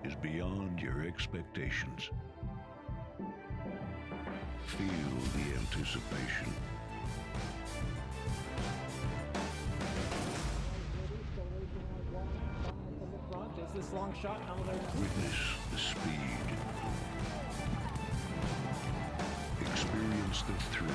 is beyond your expectations. Feel the anticipation. Is this long shot? Witness the speed. Experience the thrill.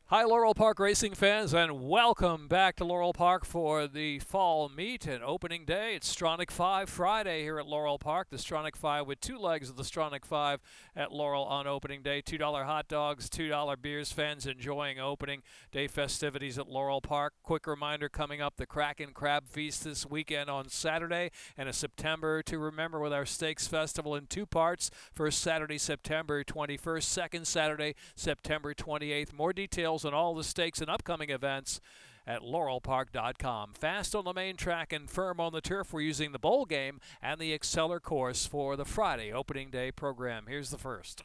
Hi, Laurel Park racing fans, and welcome back to Laurel Park for the fall meet and opening day. It's Stronach 5 Friday here at Laurel Park. The Stronach 5 with two legs of the Stronach 5 at Laurel on opening day. $2 hot dogs, $2 beers. Fans enjoying opening day festivities at Laurel Park. Quick reminder coming up, the Kraken Crab Feast this weekend on Saturday, and a September to remember with our Steaks Festival in two parts. First Saturday, September 21st. Second Saturday, September 28th. More details on all the stakes and upcoming events at laurelpark.com. Fast on the main track and firm on the turf. We're using the bowl game and the Exceller course for the Friday opening day program. Here's the first.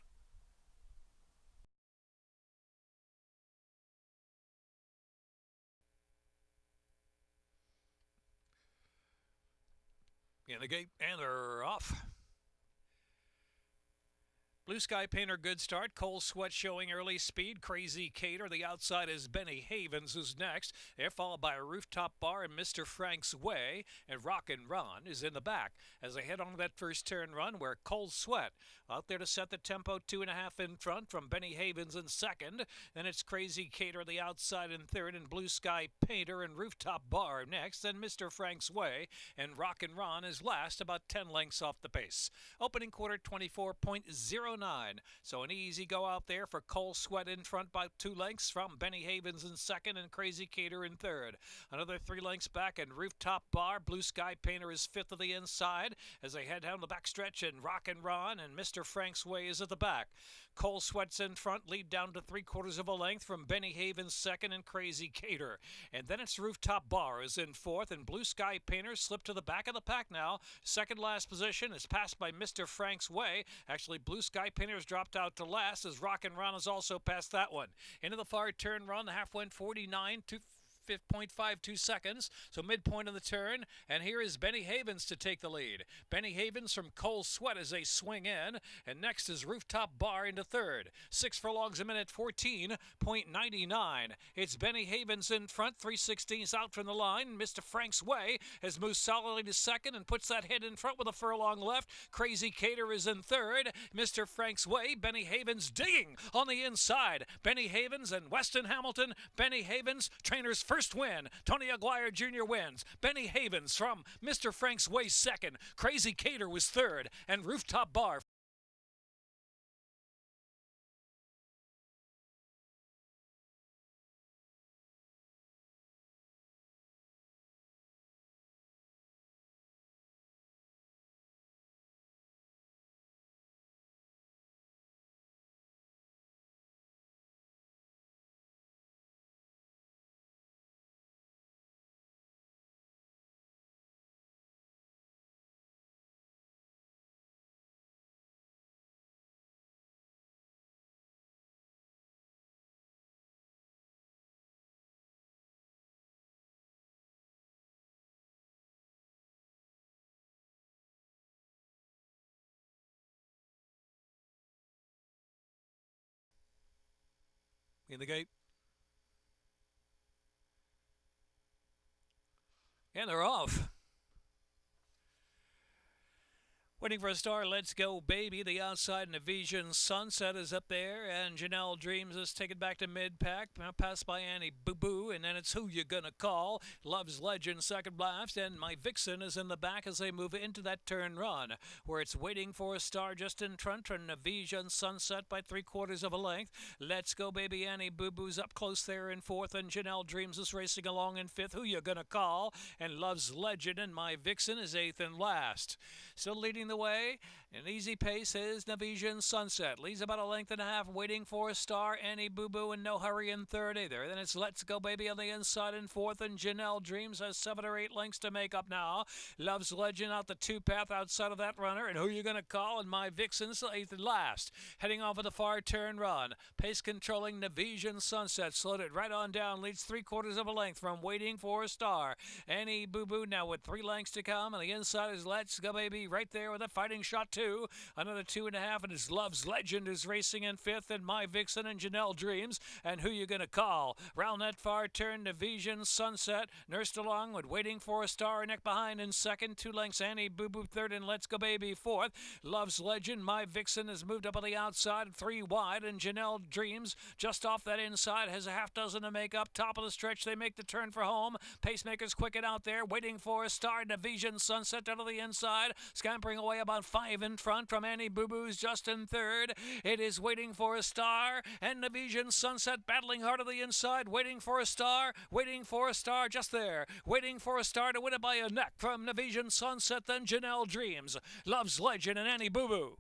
In the gate, and they're off. Blue Sky Painter, good start. Cole Sweat showing early speed. Crazy Cater. The outside is Benny Havens, who's next. They're followed by Rooftop Bar and Mr. Frank's Way. And Rockin' Ron is in the back as they head on that first turn run where Cole Sweat out there to set the tempo, 2.5 in front from Benny Havens in second. Then it's Crazy Cater the outside in third, and Blue Sky Painter and Rooftop Bar next. Then Mr. Frank's Way and Rockin' Ron is last, about 10 lengths off the pace. Opening quarter 24.09. So an easy go out there for Cole Sweat in front by 2 lengths from Benny Havens in second and Crazy Cater in third. Another 3 lengths back, and Rooftop Bar, Blue Sky Painter is fifth of the inside as they head down the backstretch, and Rockin' Ron and Mr. Frank's Way is at the back. Cole Sweat's in front, lead down to 3/4 of a length from Benny Havens second and Crazy Cater. And then it's Rooftop Bar is in fourth, and Blue Sky Painter slipped to the back of the pack now. Second last position is passed by Mr. Frank's Way. Actually, Blue Sky Painter's dropped out to last as Rockin' Ron has also passed that one. Into the far turn run, the half went 49.52 seconds, so midpoint of the turn, and here is Benny Havens to take the lead. Benny Havens from Cole Sweat as they swing in, and next is Rooftop Bar into third. 6 furlongs a minute, 14.99. It's Benny Havens in front, 3/16 out from the line. Mr. Frank's Way has moved solidly to second and puts that head in front with a furlong left. Crazy Cater is in third. Mr. Frank's Way, Benny Havens digging on the inside. Benny Havens and Weston Hamilton. Benny Havens, trainer's first win. Tony Aguirre Jr. wins. Benny Havens from Mr. Frank's Way second. Crazy Cater was third, and Rooftop Bar. In the gate. And they're off. Waiting for a star, Let's Go Baby. The outside Navision Sunset is up there, and Janelle Dreams is taken back to mid-pack, passed by Annie Boo Boo, and then it's Who You Gonna Call. Love's Legend second last, and My Vixen is in the back as they move into that turn run, where it's waiting for a star just in front from Navision Sunset by 3/4 of a length. Let's Go Baby, Annie Boo Boo's up close there in fourth, and Janelle Dreams is racing along in fifth. Who You Gonna Call? And Love's Legend and My Vixen is eighth and last. Still leading the the way. An easy pace is Navesian Sunset. Leads about a length and a half, waiting for a star. Annie Boo Boo and no hurry in third either. Then it's Let's Go Baby on the inside in fourth, and Janelle Dreams has 7 or 8 lengths to make up now. Love's Legend out the 2-path outside of that runner, and Who You Gonna Call? And My Vixen's 8th and last. Heading off of the far turn run. Pace controlling Navesian Sunset. Slowed it right on down. Leads 3/4 of a length from Waiting for a Star. Annie Boo Boo now with 3 lengths to come. On the inside is Let's Go Baby right there with a fighting shot 2. Another 2.5, and his Love's Legend is racing in 5th, and My Vixen and Janelle Dreams. And Who You Gonna Call? Round that far turn, Navesian Sunset nursed along with Waiting for a Star neck behind in second. 2 lengths Annie Boo Boo third, and Let's Go Baby fourth. Love's Legend, My Vixen has moved up on the outside, 3 wide, and Janelle Dreams just off that inside has a half dozen to make up. Top of the stretch, they make the turn for home. Pacemakers quicken out there, Waiting for a Star. Navesian Sunset out of the inside, scampering away about 5 in front from Annie Boo Boo's just in third. It is Waiting for a Star and Navesian Sunset battling hard on the inside. Waiting for a Star just there. Waiting for a Star to win it by a neck from Navesian Sunset, then Janelle Dreams, Love's Legend, and Annie Boo Boo.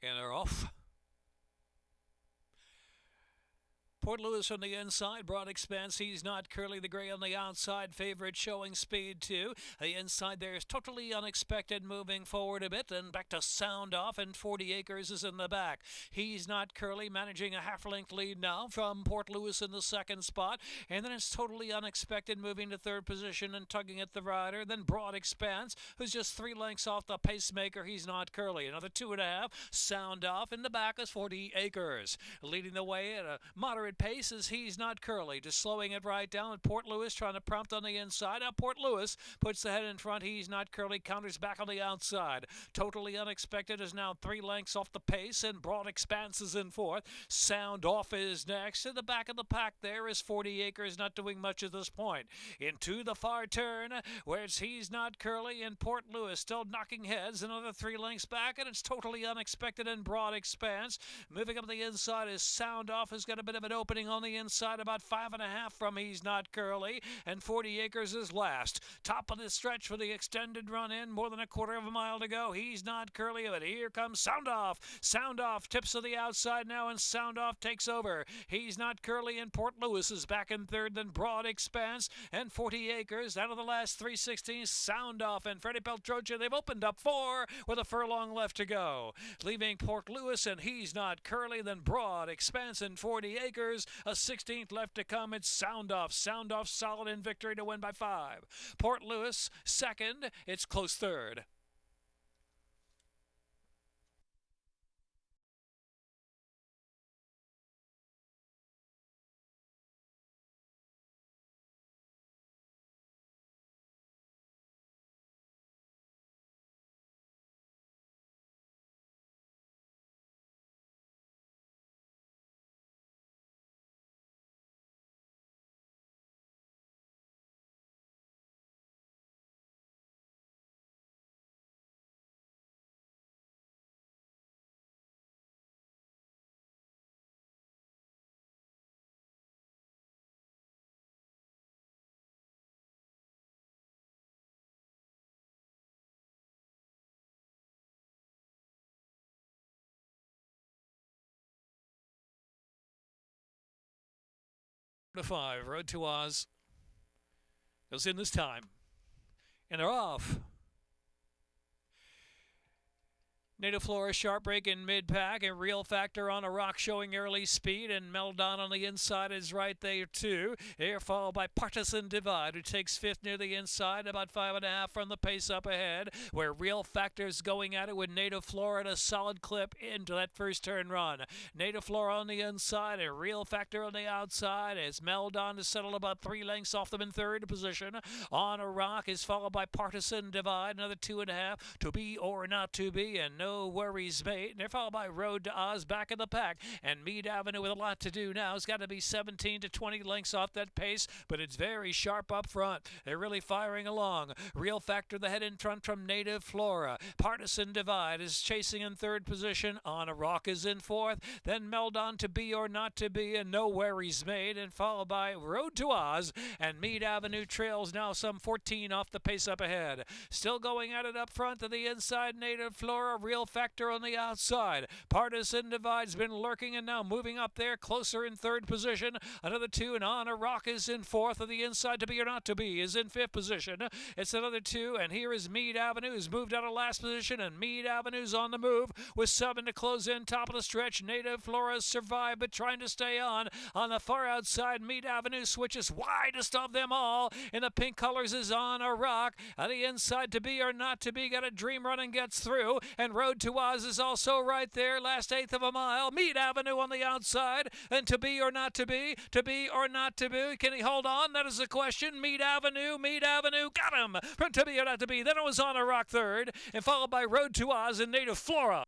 And they're off. Port Louis on the inside, Broad Expanse, He's Not Curly the Gray on the outside, favorite showing speed too. The inside there is Totally Unexpected moving forward a bit, and back to Sound Off, and 40 Acres is in the back. He's Not Curly managing a half-length lead now from Port Louis in the second spot, and then it's Totally Unexpected moving to third position and tugging at the rider. Then Broad Expanse, who's just 3 lengths off the pacemaker, He's Not Curly. Another 2.5, Sound Off. In the back is 40 Acres. Leading the way at a moderate pace is He's Not Curly, just slowing it right down. Port Louis trying to prompt on the inside. Now Port Louis puts the head in front. He's Not Curly counters back on the outside. Totally Unexpected is now 3 lengths off the pace, and Broad Expanse is in fourth. Sound Off is next. In the back of the pack there is 40 Acres, not doing much at this point. Into the far turn, where it's He's Not Curly and Port Louis still knocking heads. Another 3 lengths back, and it's Totally Unexpected and Broad Expanse. Moving up the inside is Sound Off, has got a bit of an opening on the inside, about 5.5 from He's Not Curly, and 40 Acres is last. Top of the stretch for the extended run in, more than a quarter of a mile to go. He's Not Curly, but here comes Sound Off. Sound Off tips to the outside now, and Sound Off takes over. He's Not Curly and Port Louis is back in third, then Broad Expanse and 40 Acres. Out of the last 3/16, Sound Off and Freddie Peltrocha, they've opened up 4 with a furlong left to go. Leaving Port Louis and He's Not Curly, then Broad Expanse and 40 Acres. A 16th left to come. It's Sound Off. Sound Off solid in victory to win by 5. Port Louis second. It's close third. To 5, Road to Oz goes in this time. And they're off. Native Flora sharp break in mid-pack, and Real Factor on a rock showing early speed, and Meldon on the inside is right there too. Here followed by Partisan Divide, who takes fifth near the inside, about 5.5 from the pace up ahead, where Real Factor's going at it with Native Flora at a solid clip into that first turn run. Native Flora on the inside and Real Factor on the outside as Meldon is settled about 3 lengths off them in third position. On a rock is followed by Partisan Divide, another 2.5, To Be or Not To Be, and No Worries Mate. And they're followed by Road to Oz back in the pack. And Mead Avenue with a lot to do now. It's got to be 17 to 20 lengths off that pace, but it's very sharp up front. They're really firing along. Real Factor the head in front from Native Flora. Partisan Divide is chasing in third position. On a Rock is in fourth. Then Meldon, To Be or Not To Be, and No Worries Made, and followed by Road to Oz. And Mead Avenue trails now some 14 off the pace up ahead. Still going at it up front to the inside. Native Flora, Real Factor on the outside. Partisan Divide's been lurking and now moving up there, closer in third position. Another 2, and On a Rock is in fourth. On the inside, To Be or Not To Be is in fifth position. It's another 2, and here is Mead Avenue, who's moved out of last position, and Mead Avenue's on the move with 7 to close in, top of the stretch. Native Flora's survived, but trying to stay on. On the far outside, Mead Avenue switches widest of them all. In the pink colors is On a Rock. On the inside, To Be or Not To Be, got a dream run and gets through, and Road to Oz is also right there, last 1/8 of a mile. Mead Avenue on the outside, and To Be or Not To Be, To Be or Not To Be. Can he hold on? That is the question. Mead Avenue, got him from To Be or Not To Be. Then it was On a Rock third, and followed by Road to Oz and Native Flora.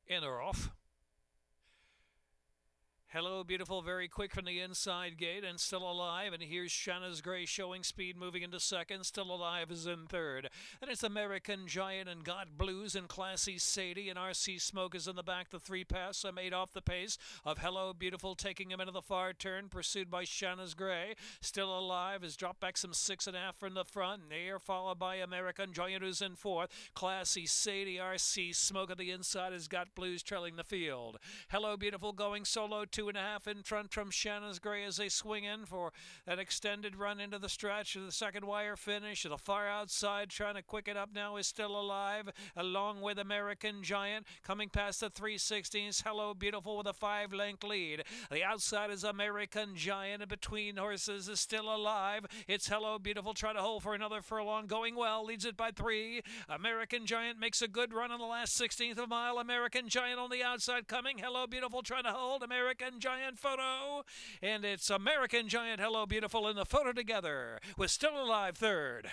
And they're off. Hello, Beautiful, very quick from the inside gate and still alive. And here's Shanna's Gray showing speed, moving into second. Still alive is in third. And it's American Giant and Got Blues and Classy Sadie. And RC Smoke is in the back. The 3 pass made off the pace of Hello, Beautiful, taking him into the far turn, pursued by Shanna's Gray. Still alive has dropped back some 6.5 from the front. And they are followed by American Giant, who's in fourth. Classy Sadie, RC Smoke on the inside has Got Blues trailing the field. Hello, Beautiful going solo, 2.5 in front from Shanna's Gray as they swing in for that extended run into the stretch of the second wire finish. The far outside trying to quicken up now is Still Alive, along with American Giant. Coming past the 316s, Hello Beautiful with a 5-length lead. The outside is American Giant, and between horses is Still Alive. It's Hello Beautiful trying to hold for another furlong, going well, leads it by 3. American Giant makes a good run on the last 16th of a mile. American Giant on the outside coming. Hello Beautiful trying to hold. American Giant photo, and it's American Giant, Hello Beautiful in the photo together with Still Alive third.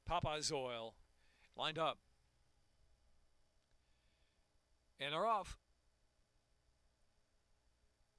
Popeye's Oil lined up. And are off.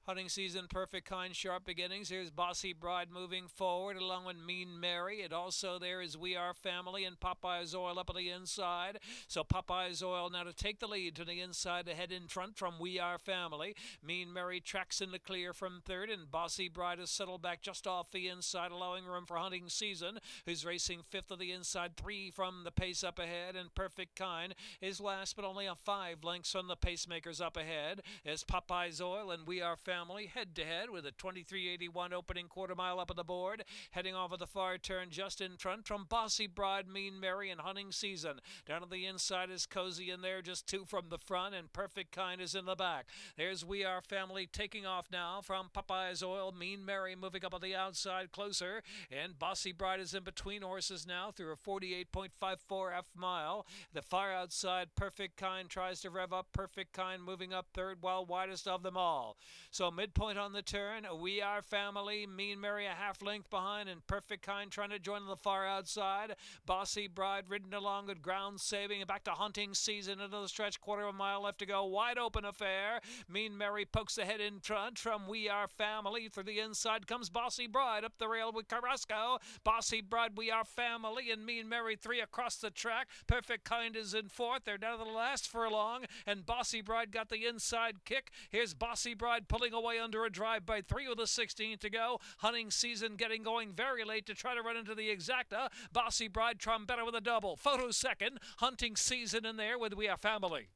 Hunting season, perfect kind, sharp beginnings. Here's Bossy Bride moving forward along with Mean Mary. And also there is We Are Family and Popeye's Oil up on the inside. So Popeye's Oil now to take the lead to the inside to head in front from We Are Family. Mean Mary tracks in the clear from third, and Bossy Bride has settled back just off the inside, allowing room for Hunting Season, who's racing fifth of the inside, 3 from the pace up ahead, and Perfect Kind is last, but only a 5 lengths from the pacemakers up ahead as Popeye's Oil and We Are Family head-to-head with a 23.81 opening quarter mile up on the board. Heading off of the far turn just in front from Bossy Bride, Mean Mary, and Hunting Season. Down on the inside is Cozy in there, just 2 from the front, and Perfect Kind is in the back. There's We Are Family taking off now from Popeye's Oil. Mean Mary moving up on the outside closer, and Bossy Bride is in between horses now through a 48.54 F mile. The far outside, Perfect Kind tries to rev up. Perfect Kind moving up third, while widest of them all. So midpoint on the turn, We Are Family, Mean Mary a half length behind, and Perfect Kind trying to join on the far outside. Bossy Bride ridden along with ground saving, and back to Hunting Season into the stretch, quarter of a mile left to go. Wide open affair. Mean Mary pokes ahead in front from We Are Family. Through the inside comes Bossy Bride up the rail with Carrasco. Bossy Bride, We Are Family, and Mean Mary 3 across the track. Perfect Kind is in fourth. They're down to the last furlong, and Bossy Bride got the inside kick. Here's Bossy Bride pulling away under a drive by 3 with a 16 to go. Hunting Season getting going very late to try to run into the exacta. Bossy Bride Trombetta with a double. Photo second. Hunting Season in there with We Are Family.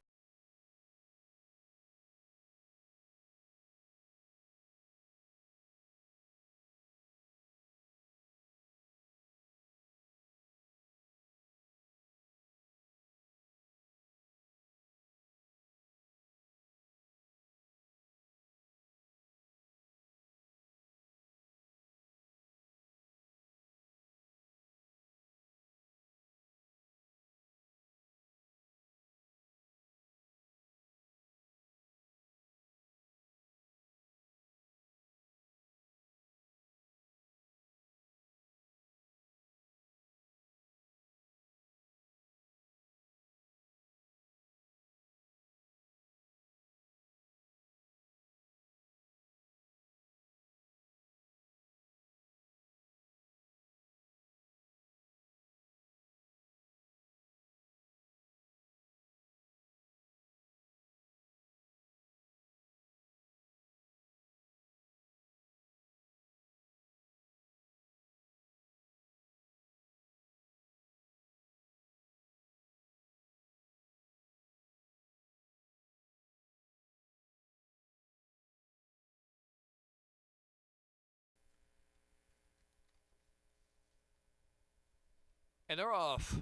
And they're off.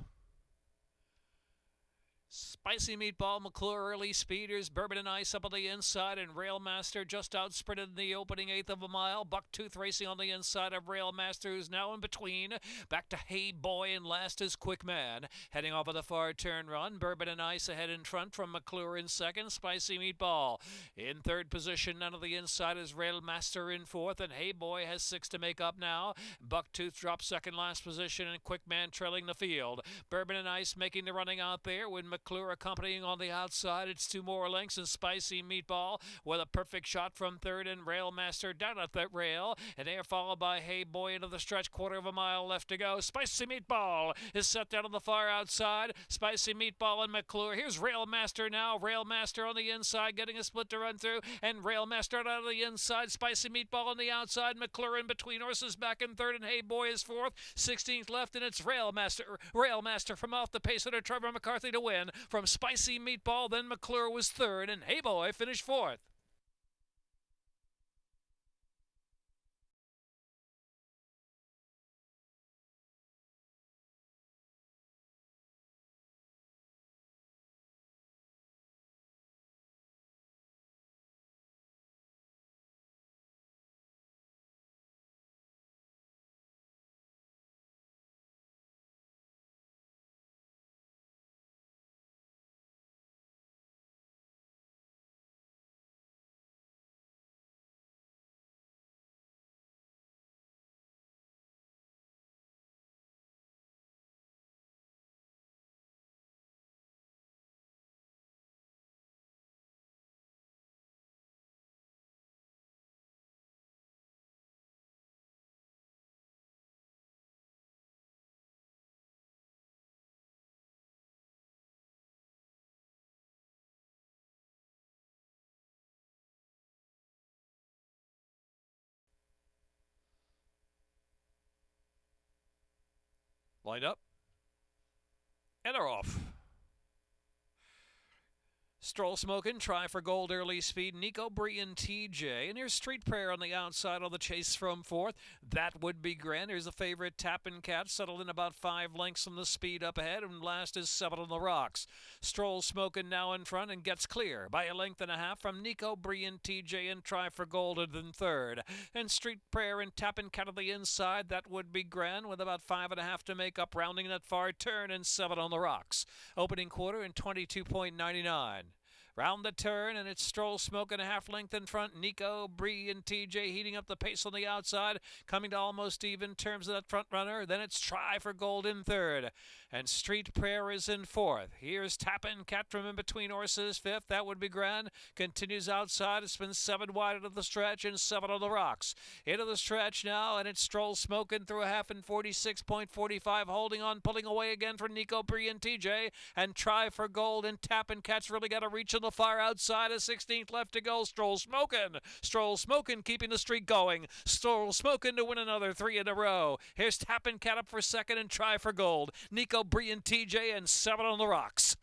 Spicy Meatball, McClure, Early Speeders, Bourbon and Ice up on the inside, and Railmaster just outsprinted in the opening eighth of a mile. Bucktooth racing on the inside of Railmaster, who's now in between. Back to Hey Boy, and last is Quick Man. Heading off of the far turn run, Bourbon and Ice ahead in front from McClure in second. Spicy Meatball in third position. None of the inside is Railmaster in fourth, and Hey Boy has 6 to make up now. Bucktooth drops second last position, and Quick Man trailing the field. Bourbon and Ice making the running out there with McClure accompanying on the outside. It's 2 more lengths, and Spicy Meatball with a perfect shot from third, and Railmaster down at that rail, and they are followed by Hey Boy into the stretch, quarter of a mile left to go. Spicy Meatball is set down on the far outside. Spicy Meatball and McClure. Here's Railmaster now. Railmaster on the inside getting a split to run through, and Railmaster out of the inside. Spicy Meatball on the outside. McClure in between horses back in third, and Hey Boy is fourth. 16th left, and it's Railmaster from off the pace of Trevor McCarthy to win. From Spicy Meatball, then McClure was third, and Hey Boy finished fourth. Lined up. And they're off. Stroll Smokin', Try for Gold, Early Speed, Nico Brian TJ. And here's Street Prayer on the outside on the chase from fourth. That Would Be Grand. Here's the favorite Tappin' Cat, settled in about 5 lengths from the speed up ahead. And last is 7 on the Rocks. Stroll Smokin' now in front and gets clear by a length and a half from Nico Brian TJ and Try for Gold in third. And Street Prayer and Tappin' Cat on the inside. That Would Be Grand with about 5.5 to make up, rounding that far turn, and 7 on the Rocks. Opening quarter in 22.99. Round the turn, and it's Stroll Smokin' a half length in front. Nico, Bree, and TJ heating up the pace on the outside, coming to almost even terms of that front runner. Then it's Try for Gold in third, and Street Prayer is in fourth. Here's Tappin' Cat from in between horses, fifth. That Would Be Grand. Continues outside. It's been 7 wide into the stretch and 7 on the Rocks. Into the stretch now, and it's Stroll Smokin' through a half in 46.45, holding on, pulling away again for Nico, Bree, and TJ, and Try for Gold and Tappin' Cat's really got to reach the far outside. A 16th left to go. Stroll Smokin' keeping the streak going. Stroll Smokin' to win another 3 in a row. Here's Tappin' Cat up for second and Try for Gold. Nico, Bree, and TJ, and 7 on the Rocks.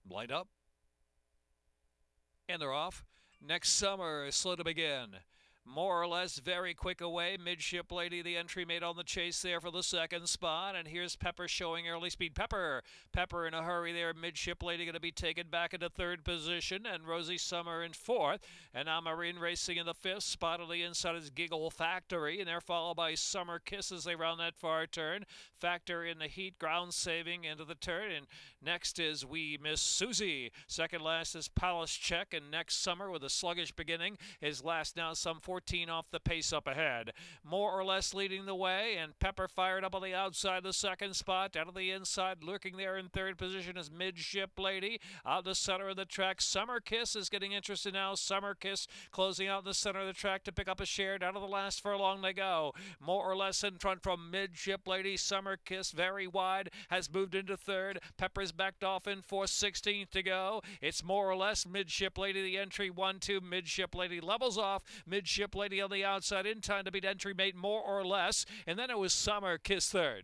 Lined up. And they're off. Next summer, slow to begin. More or less very quick away. Midship Lady, the entry made on the chase there for the second spot. And here's Pepper showing early speed. Pepper in a hurry there. Midship Lady going to be taken back into third position. And Rosie Summer in fourth. And now Marine racing in the fifth spot. On the inside is Giggle Factory. And they're followed by Summer Kiss as they round that far turn. Factor in the heat, ground saving into the turn. And next is We Miss Susie. Second last is Palace Check. And next Summer with a sluggish beginning is last now some 14 off the pace up ahead. More or less leading the way, and Pepper fired up on the outside the second spot. Out of the inside, lurking there in third position is Midship Lady. Out the center of the track, Summer Kiss is getting interested now. Summer Kiss closing out the center of the track to pick up a share. Down to the last furlong they go. More or less in front from Midship Lady. Summer Kiss very wide, has moved into third. Pepper's backed off in fourth, 16th to go. It's more or less Midship Lady, the entry 1-2. Midship Lady levels off. Midship Lady on the outside in time to beat entry mate More or Less, and then it was Summer Kiss third.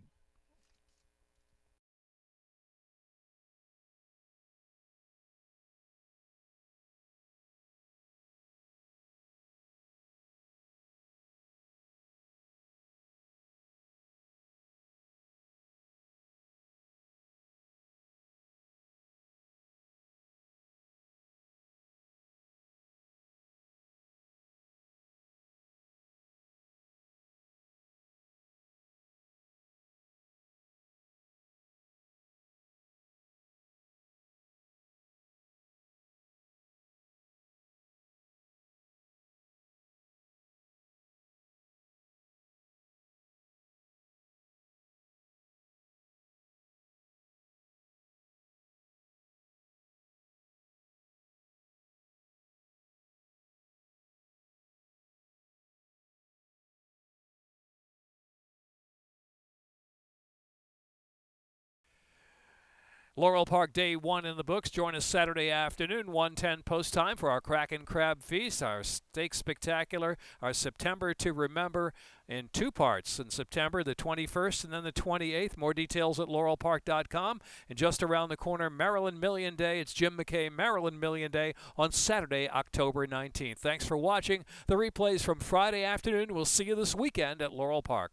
Laurel Park Day 1 in the books. Join us Saturday afternoon, 1:10 post time for our Kraken Crab Feast, our Steak Spectacular, our September to Remember in 2 parts. In September, the 21st and then the 28th. More details at laurelpark.com. And just around the corner, Maryland Million Day. It's Jim McKay Maryland Million Day on Saturday, October 19th. Thanks for watching the replays from Friday afternoon. We'll see you this weekend at Laurel Park.